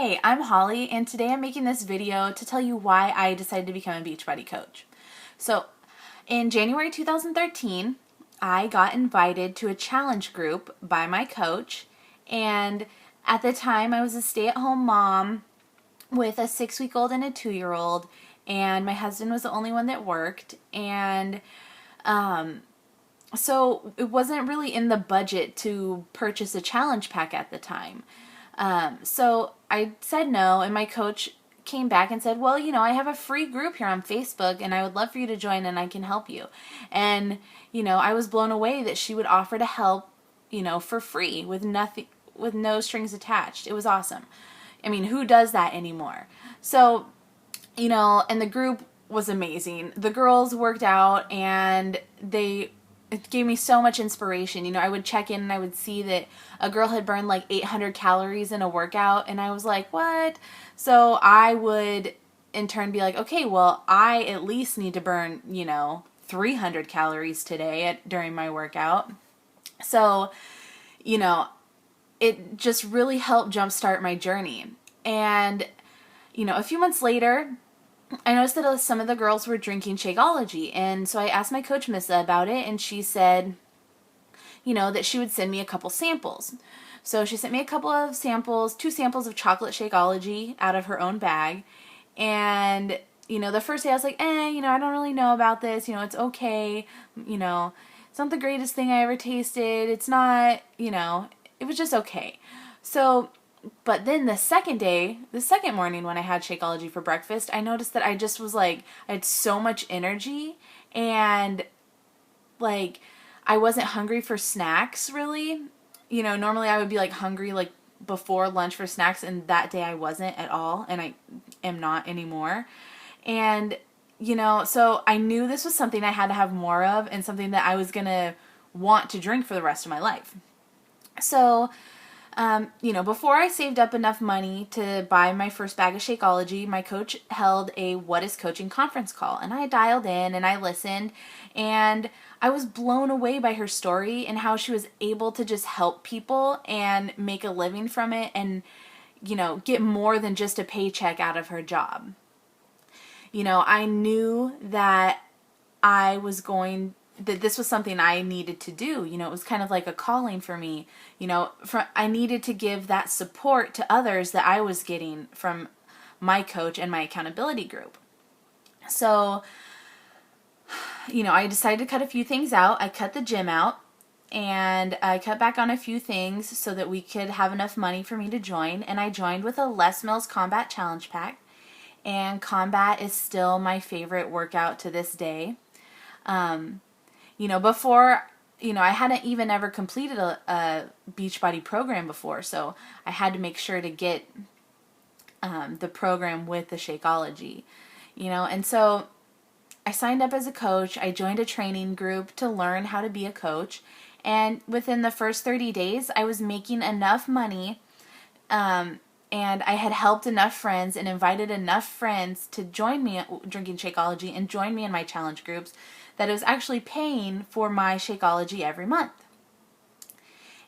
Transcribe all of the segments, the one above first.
Hey, I'm Holly, and today I'm making this video to tell you why I decided to become a Beachbody coach. So, in January 2013, I got invited to a challenge group by my coach, and at the time I was a stay-at-home mom with a 6-week-old and a 2-year-old, and my husband was the only one that worked, and so it wasn't really in the budget to purchase a challenge pack at the time. So I said no, and my coach came back and said, well, I have a free group here on Facebook, and I would love for you to join, and I can help you. And, I was blown away that she would offer to help, for free with nothing, with no strings attached. It was awesome. I mean, who does that anymore? So, and the group was amazing. The girls worked out, and it gave me so much inspiration. I would check in and I would see that a girl had burned like 800 calories in a workout, and I was like, what? So I would in turn be like, okay, well, I at least need to burn, 300 calories today during my workout. So, it just really helped jumpstart my journey. And, a few months later, I noticed that some of the girls were drinking Shakeology, and so I asked my coach, Missa, about it, and she said, that she would send me a couple samples. So she sent me a couple of samples, 2 samples of chocolate Shakeology out of her own bag, and, the first day I was like, I don't really know about this, it's okay, it's not the greatest thing I ever tasted, it's not, it was just okay. So, but then the second morning when I had Shakeology for breakfast, I noticed that I just was like, I had so much energy, and like I wasn't hungry for snacks really. Normally I would be like hungry like before lunch for snacks, and that day I wasn't at all, and I am not anymore. And so I knew this was something I had to have more of, and something that I was gonna want to drink for the rest of my life. So before I saved up enough money to buy my first bag of Shakeology, my coach held a What is Coaching conference call, and I dialed in and I listened, and I was blown away by her story and how she was able to just help people and make a living from it, and get more than just a paycheck out of her job. I knew that this was something I needed to do. It was kind of like a calling for me. I needed to give that support to others that I was getting from my coach and my accountability group. So, I decided to cut a few things out. I cut the gym out, and I cut back on a few things so that we could have enough money for me to join. And I joined with a Les Mills Combat Challenge Pack. And Combat is still my favorite workout to this day. Before, I hadn't even ever completed a Beachbody program before, so I had to make sure to get the program with the Shakeology, and so I signed up as a coach. I joined a training group to learn how to be a coach, and within the first 30 days, I was making enough money, and I had helped enough friends and invited enough friends to join me drinking Shakeology and join me in my challenge groups that it was actually paying for my Shakeology every month.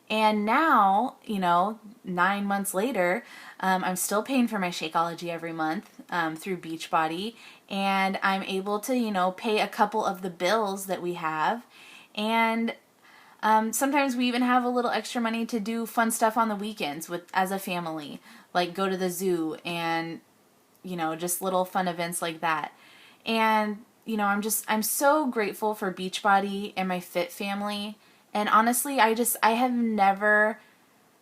And now, 9 months later, I'm still paying for my Shakeology every month through Beachbody, and I'm able to, pay a couple of the bills that we have, and sometimes we even have a little extra money to do fun stuff on the weekends as a family, like go to the zoo and, just little fun events like that. And, I'm so grateful for Beachbody and my fit family. And honestly, I have never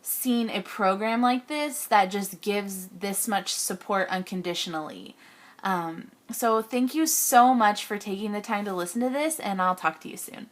seen a program like this that just gives this much support unconditionally. So thank you so much for taking the time to listen to this, and I'll talk to you soon.